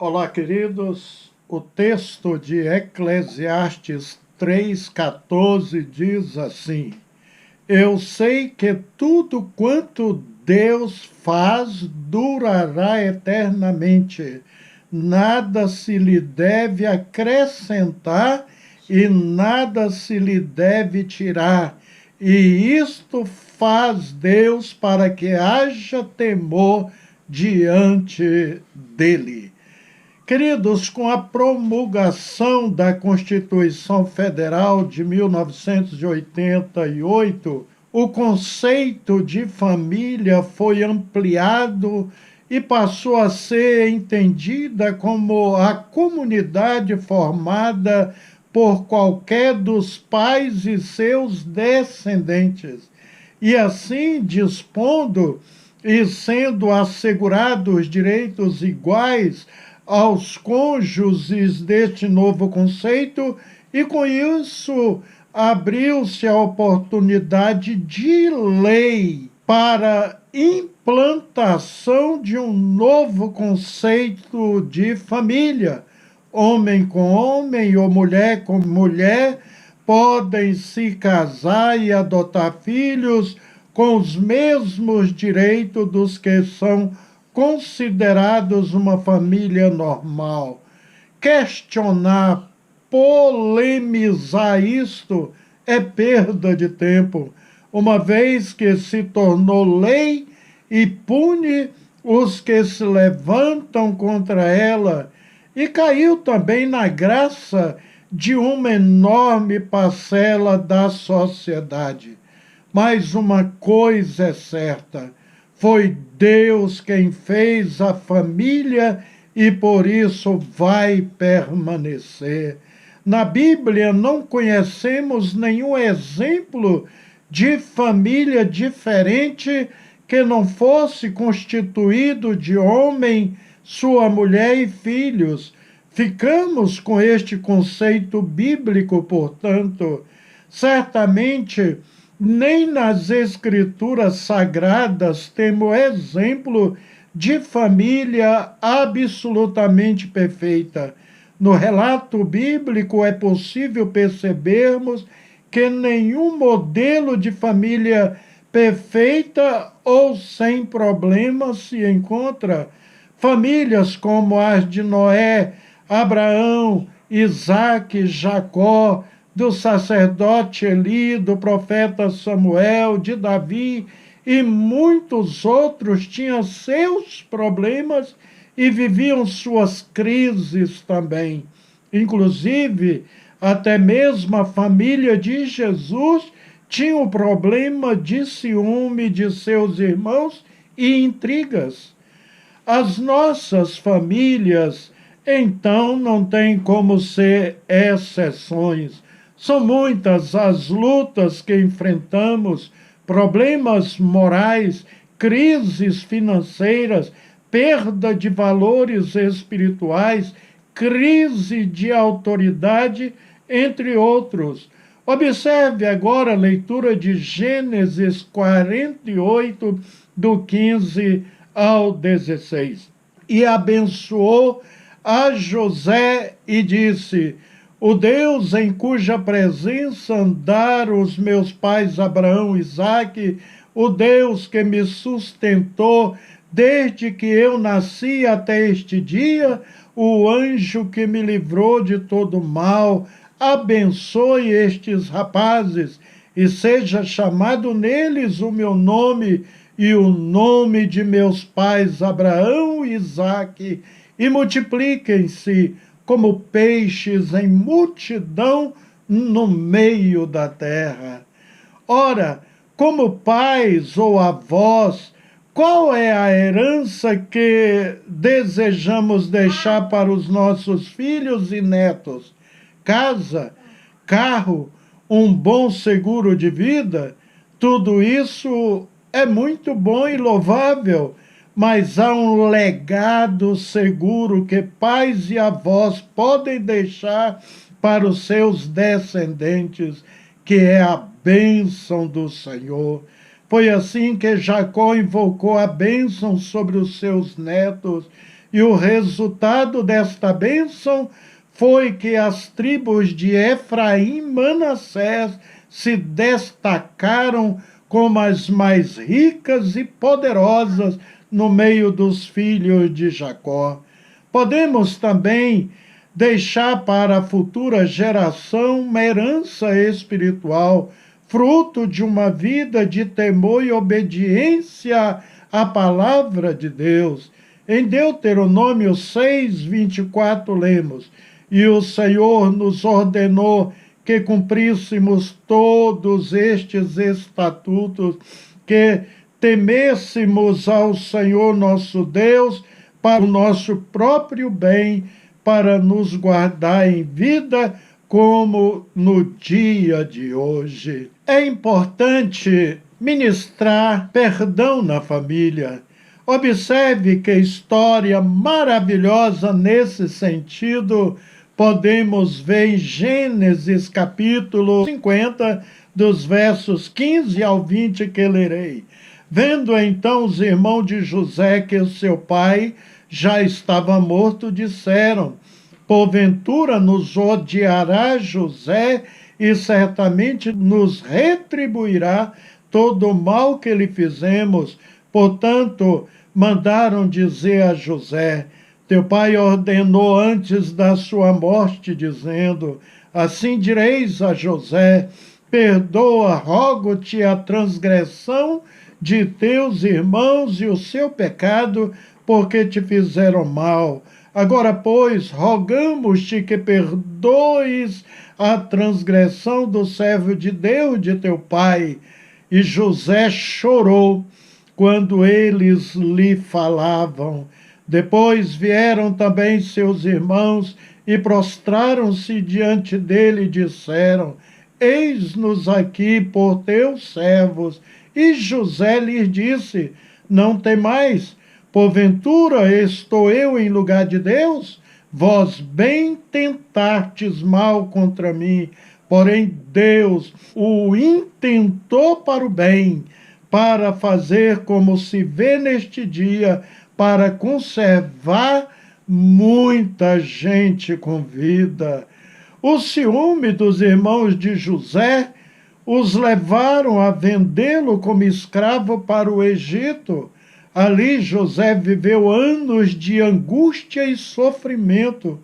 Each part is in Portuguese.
Olá, queridos. O texto de Eclesiastes 3,14 diz assim: Eu sei que tudo quanto Deus faz durará eternamente. Nada se lhe deve acrescentar e nada se lhe deve tirar. E isto faz Deus para que haja temor diante dele. Queridos, com a promulgação da Constituição Federal de 1988, o conceito de família foi ampliado e passou a ser entendida como a comunidade formada por qualquer dos pais e seus descendentes. E assim, dispondo e sendo assegurados direitos iguais aos cônjuges deste novo conceito, e com isso abriu-se a oportunidade de lei para implantação de um novo conceito de família. Homem com homem ou mulher com mulher podem se casar e adotar filhos com os mesmos direitos dos que são considerados uma família normal. Questionar, polemizar isto é perda de tempo, uma vez que se tornou lei e pune os que se levantam contra ela, e caiu também na graça de uma enorme parcela da sociedade. Mas uma coisa é certa: foi Deus quem fez a família e por isso vai permanecer. Na Bíblia não conhecemos nenhum exemplo de família diferente que não fosse constituído de homem, sua mulher e filhos. Ficamos com este conceito bíblico, portanto. Certamente, nem nas Escrituras Sagradas temos exemplo de família absolutamente perfeita. No relato bíblico é possível percebermos que nenhum modelo de família perfeita ou sem problemas se encontra. Famílias como as de Noé, Abraão, Isaque, Jacó, do sacerdote Eli, do profeta Samuel, de Davi e muitos outros tinham seus problemas e viviam suas crises também. Inclusive, até mesmo a família de Jesus tinha o problema de ciúme de seus irmãos e intrigas. As nossas famílias, então, não têm como ser exceções. São muitas as lutas que enfrentamos, problemas morais, crises financeiras, perda de valores espirituais, crise de autoridade, entre outros. Observe agora a leitura de Gênesis 48, do 15 ao 16. E abençoou a José e disse: O Deus em cuja presença andaram os meus pais Abraão e Isaque, o Deus que me sustentou desde que eu nasci até este dia, o anjo que me livrou de todo mal, abençoe estes rapazes e seja chamado neles o meu nome e o nome de meus pais Abraão e Isaque, e multipliquem-se como peixes em multidão no meio da terra. Ora, como pais ou avós, qual é a herança que desejamos deixar para os nossos filhos e netos? Casa, carro, um bom seguro de vida? Tudo isso é muito bom e louvável, mas há um legado seguro que pais e avós podem deixar para os seus descendentes, que é a bênção do Senhor. Foi assim que Jacó invocou a bênção sobre os seus netos, E o resultado desta bênção foi que as tribos de Efraim e Manassés se destacaram como as mais ricas e poderosas no meio dos filhos de Jacó. Podemos também deixar para a futura geração uma herança espiritual, fruto de uma vida de temor e obediência à palavra de Deus. Em Deuteronômio 6:24 lemos: e o Senhor nos ordenou que cumpríssemos todos estes estatutos, que temêssemos ao Senhor nosso Deus para o nosso próprio bem, para nos guardar em vida, como no dia de hoje. É importante ministrar perdão na família. Observe que história maravilhosa nesse sentido podemos ver em Gênesis capítulo 50, dos versos 15 ao 20, que lerei. Vendo então os irmãos de José que o seu pai já estava morto, disseram: porventura nos odiará José e certamente nos retribuirá todo o mal que lhe fizemos. Portanto, mandaram dizer a José: teu pai ordenou antes da sua morte, dizendo: assim direis a José: perdoa, rogo-te, a transgressão de teus irmãos e o seu pecado, porque te fizeram mal. Agora, pois, rogamos-te que perdoes a transgressão do servo de Deus, de teu pai. E José chorou quando eles lhe falavam. Depois vieram também seus irmãos e prostraram-se diante dele e disseram: eis-nos aqui por teus servos. E José lhes disse: não temais, porventura estou eu em lugar de Deus? Vós bem tentastes mal contra mim, porém Deus o intentou para o bem, para fazer como se vê neste dia, para conservar muita gente com vida. O ciúme dos irmãos de José os levaram a vendê-lo como escravo para o Egito. Ali José viveu anos de angústia e sofrimento.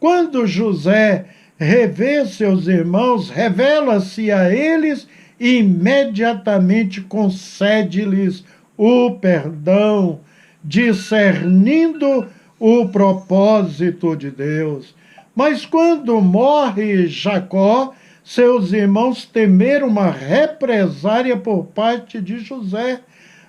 Quando José revê seus irmãos, revela-se a eles e imediatamente concede-lhes o perdão, discernindo o propósito de Deus. Mas quando morre Jacó, seus irmãos temeram uma represária por parte de José.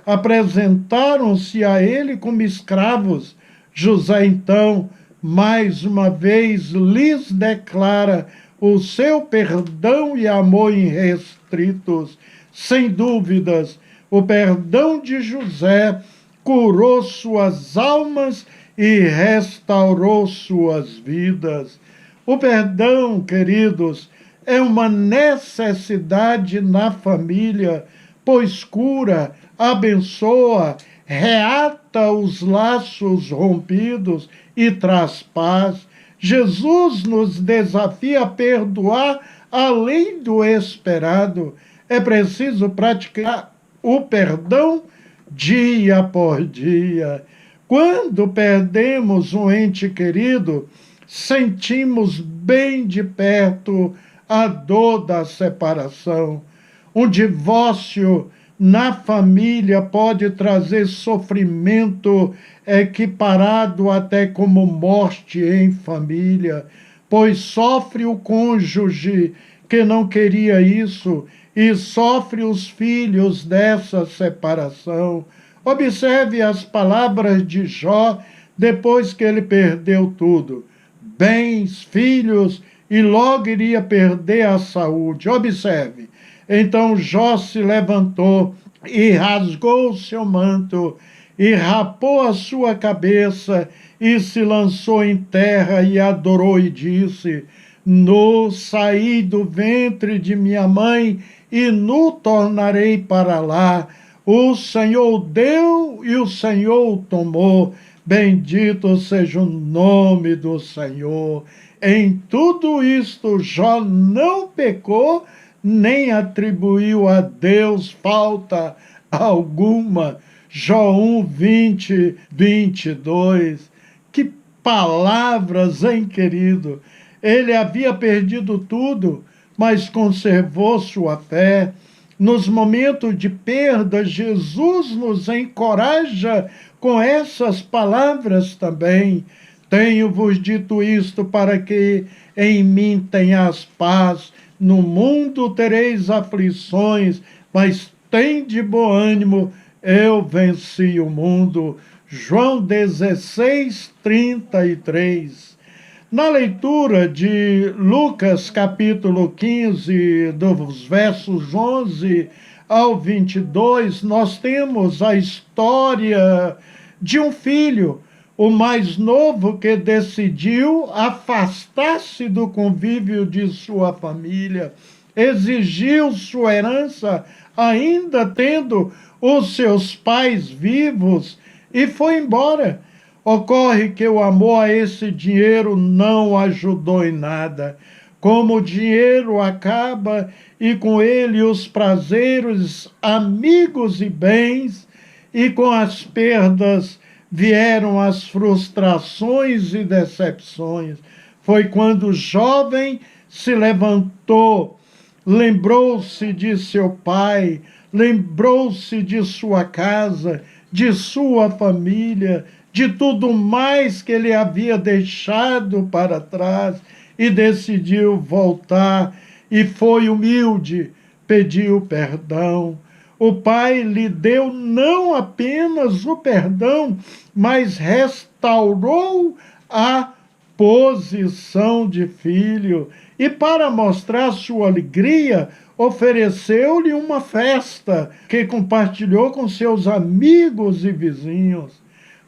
Apresentaram-se a ele como escravos. José, então, mais uma vez lhes declara o seu perdão e amor irrestritos. Sem dúvidas, o perdão de José curou suas almas e restaurou suas vidas. O perdão, queridos, é uma necessidade na família, pois cura, abençoa, reata os laços rompidos e traz paz. Jesus nos desafia a perdoar além do esperado. É preciso praticar o perdão dia após dia. Quando perdemos um ente querido, sentimos bem de perto a dor da separação. Um divórcio na família pode trazer sofrimento equiparado até como morte em família, pois sofre o cônjuge que não queria isso e sofre os filhos dessa separação. Observe as palavras de Jó depois que ele perdeu tudo: bens, filhos, e logo iria perder a saúde. Observe. Então Jó se levantou e rasgou o seu manto, e rapou a sua cabeça, e se lançou em terra, e adorou e disse: nu saí do ventre de minha mãe, e nu tornarei para lá. O Senhor deu e o Senhor tomou. Bendito seja o nome do Senhor. Em tudo isto, Jó não pecou, nem atribuiu a Deus falta alguma. Jó 1, 20, 22. Que palavras, hein, querido? Ele havia perdido tudo, mas conservou sua fé. Nos momentos de perda, Jesus nos encoraja com essas palavras também. Tenho-vos dito isto para que em mim tenhas paz. No mundo tereis aflições, mas tende bom ânimo, eu venci o mundo. João 16, 33. Na leitura de Lucas, capítulo 15, dos versos 11 ao 22, nós temos a história de um filho, o mais novo, que decidiu afastar-se do convívio de sua família, exigiu sua herança, ainda tendo os seus pais vivos, e foi embora. Ocorre que o amor a esse dinheiro não ajudou em nada. Como o dinheiro acaba e com ele os prazeres, amigos e bens, e com as perdas vieram as frustrações e decepções. Foi quando o jovem se levantou, lembrou-se de seu pai, lembrou-se de sua casa, de sua família, de tudo mais que ele havia deixado para trás, e decidiu voltar, e foi humilde, pediu perdão. O pai lhe deu não apenas o perdão, mas restaurou a posição de filho. E para mostrar sua alegria, ofereceu-lhe uma festa que compartilhou com seus amigos e vizinhos.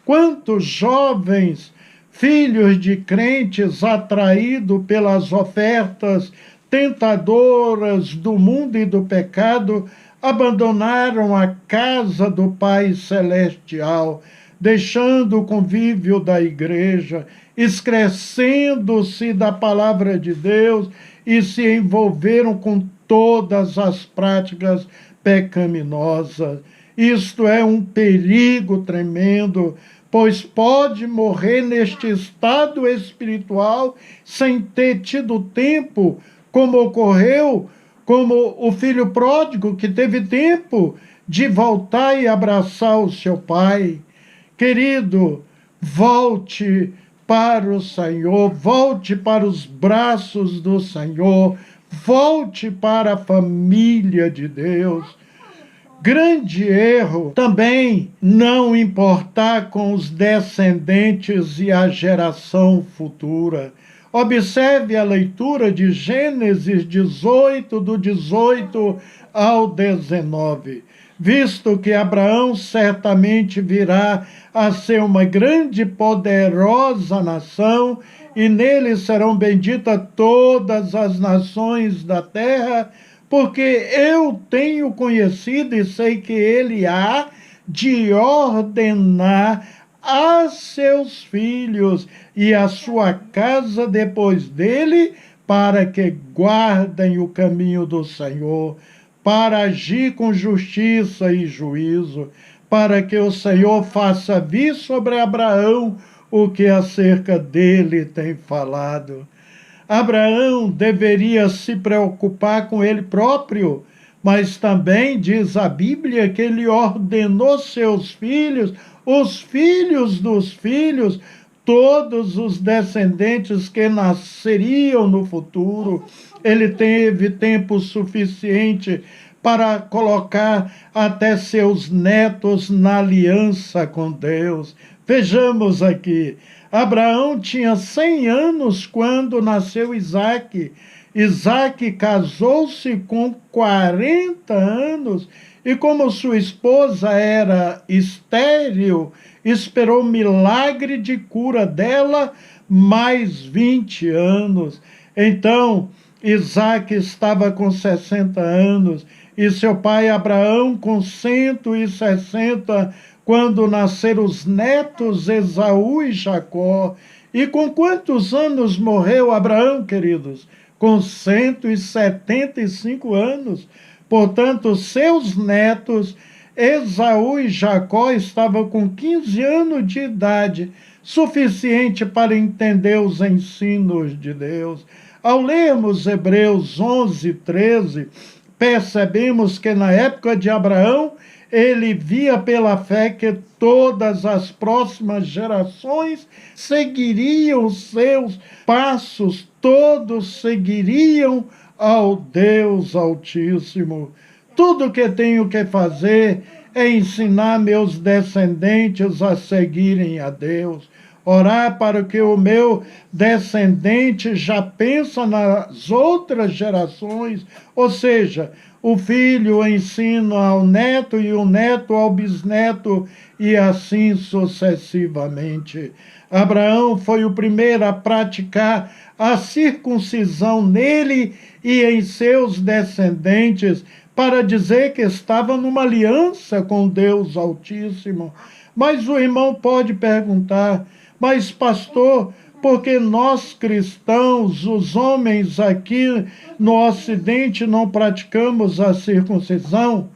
Quantos jovens, filhos de crentes, atraídos pelas ofertas tentadoras do mundo e do pecado, abandonaram a casa do Pai Celestial, deixando o convívio da igreja, esquecendo-se da palavra de Deus e se envolveram com todas as práticas pecaminosas. Isto é um perigo tremendo, pois pode morrer neste estado espiritual sem ter tido tempo, como ocorreu como o filho pródigo, que teve tempo de voltar e abraçar o seu pai. Querido, volte para o Senhor, volte para os braços do Senhor, volte para a família de Deus. Grande erro também não importar com os descendentes e a geração futura. Observe a leitura de Gênesis 18, do 18 ao 19. Visto que Abraão certamente virá a ser uma grande e poderosa nação, e nele serão benditas todas as nações da terra, porque eu tenho conhecido e sei que ele há de ordenar a seus filhos e a sua casa depois dele, para que guardem o caminho do Senhor, para agir com justiça e juízo, para que o Senhor faça vir sobre Abraão o que acerca dele tem falado. Abraão deveria se preocupar com ele próprio, mas também diz a Bíblia que ele ordenou seus filhos, os filhos dos filhos, todos os descendentes que nasceriam no futuro. Ele teve tempo suficiente para colocar até seus netos na aliança com Deus. Vejamos aqui, Abraão tinha 100 anos quando nasceu Isaque. Isaque casou-se com 40 anos e, como sua esposa era estéril, esperou milagre de cura dela mais 20 anos. Então, Isaque estava com 60 anos e seu pai Abraão com 160 quando nasceram os netos Esaú e Jacó. E com quantos anos morreu Abraão, queridos? Com 175 anos. Portanto, seus netos, Esaú e Jacó, estavam com 15 anos de idade, suficiente para entender os ensinos de Deus. Ao lermos Hebreus 11, 13, percebemos que na época de Abraão, ele via pela fé que todas as próximas gerações seguiriam os seus passos, todos seguiriam ao Deus Altíssimo. Tudo que tenho que fazer é ensinar meus descendentes a seguirem a Deus. Orar para que o meu descendente já pense nas outras gerações, ou seja, o filho ensina ao neto e o neto ao bisneto e assim sucessivamente. Abraão foi o primeiro a praticar a circuncisão nele e em seus descendentes, para dizer que estava numa aliança com Deus Altíssimo. Mas o irmão pode perguntar, mas pastor, porque nós cristãos, os homens aqui no Ocidente, não praticamos a circuncisão?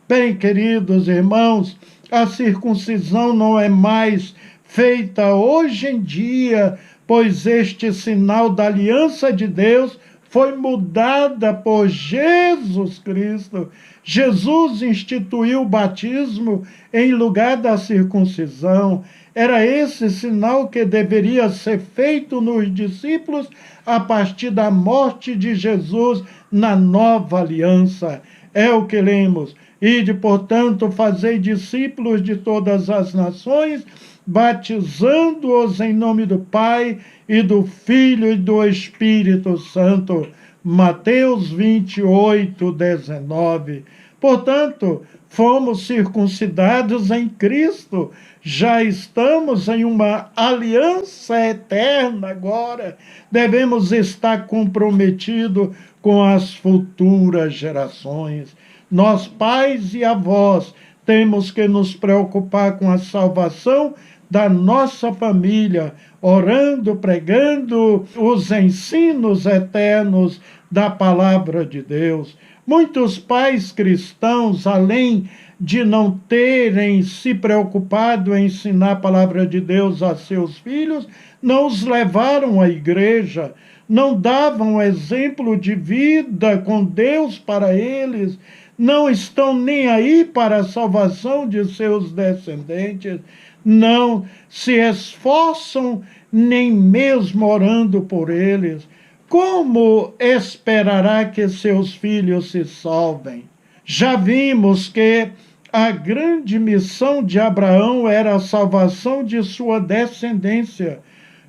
Bem, queridos irmãos, a circuncisão não é mais feita hoje em dia, pois este sinal da aliança de Deus foi mudada por Jesus Cristo. Jesus instituiu o batismo em lugar da circuncisão. Era esse sinal que deveria ser feito nos discípulos a partir da morte de Jesus na nova aliança. É o que lemos. Ide, portanto, fazei discípulos de todas as nações, batizando-os em nome do Pai, e do Filho e do Espírito Santo. Mateus 28, 19. Portanto, fomos circuncidados em Cristo, já estamos em uma aliança eterna agora, devemos estar comprometidos com as futuras gerações. Nós, pais e avós, temos que nos preocupar com a salvação da nossa família, orando, pregando os ensinos eternos da palavra de Deus. Muitos pais cristãos, além de não terem se preocupado em ensinar a palavra de Deus a seus filhos, não os levaram à igreja, não davam exemplo de vida com Deus para eles, não estão nem aí para a salvação de seus descendentes, não se esforçam nem mesmo orando por eles. Como esperará que seus filhos se salvem? Já vimos que a grande missão de Abraão era a salvação de sua descendência.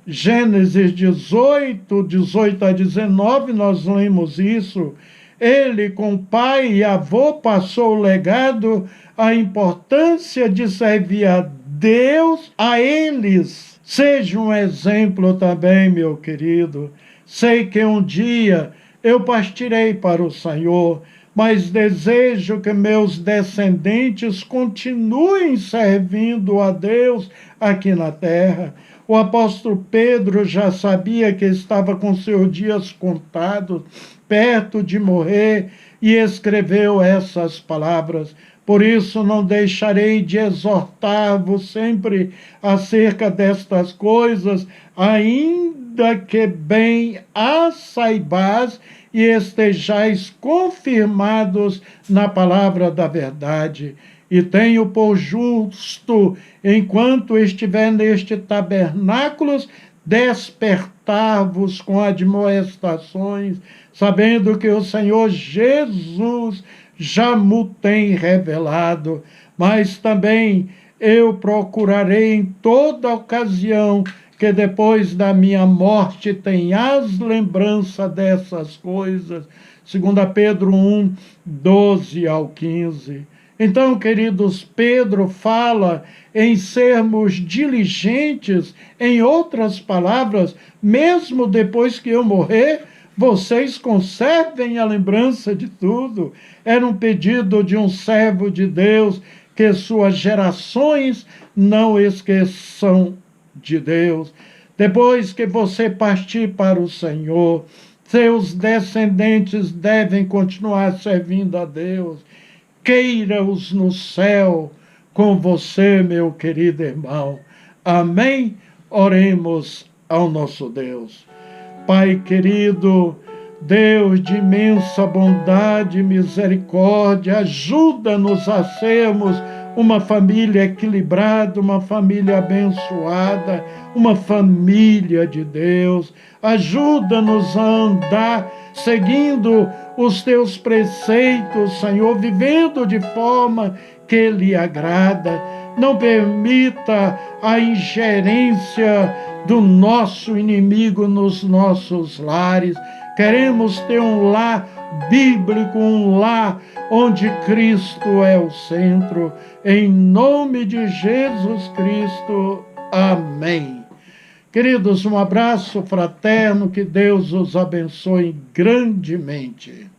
Gênesis 18, 18 a 19, nós lemos isso. Ele, com pai e avô, passou o legado, a importância de servir a Deus a eles. Seja um exemplo também, meu querido. Sei que um dia eu partirei para o Senhor, mas desejo que meus descendentes continuem servindo a Deus aqui na terra. O apóstolo Pedro já sabia que estava com seus dias contados, perto de morrer, e escreveu essas palavras. Por isso não deixarei de exortar-vos sempre acerca destas coisas, ainda que bem as saibais e estejais confirmados na palavra da verdade. E tenho por justo, enquanto estiver neste tabernáculo, despertar-vos com admoestações, sabendo que o Senhor Jesus já me tem revelado, mas também eu procurarei em toda ocasião que depois da minha morte tenhas lembrança dessas coisas. 2 Pedro 1, 12 ao 15. Então, queridos, Pedro fala em sermos diligentes, em outras palavras, mesmo depois que eu morrer, vocês conservem a lembrança de tudo. Era um pedido de um servo de Deus que suas gerações não esqueçam de Deus. Depois que você partir para o Senhor, seus descendentes devem continuar servindo a Deus. Queira-os no céu com você, meu querido irmão. Amém? Oremos ao nosso Deus. Pai querido, Deus de imensa bondade e misericórdia, ajuda-nos a sermos uma família equilibrada, uma família abençoada, uma família de Deus. Ajuda-nos a andar seguindo os teus preceitos, Senhor, vivendo de forma que lhe agrada. Não permita a ingerência do nosso inimigo nos nossos lares. Queremos ter um lar bíblico, um lar onde Cristo é o centro. Em nome de Jesus Cristo. Amém. Queridos, um abraço fraterno, que Deus os abençoe grandemente.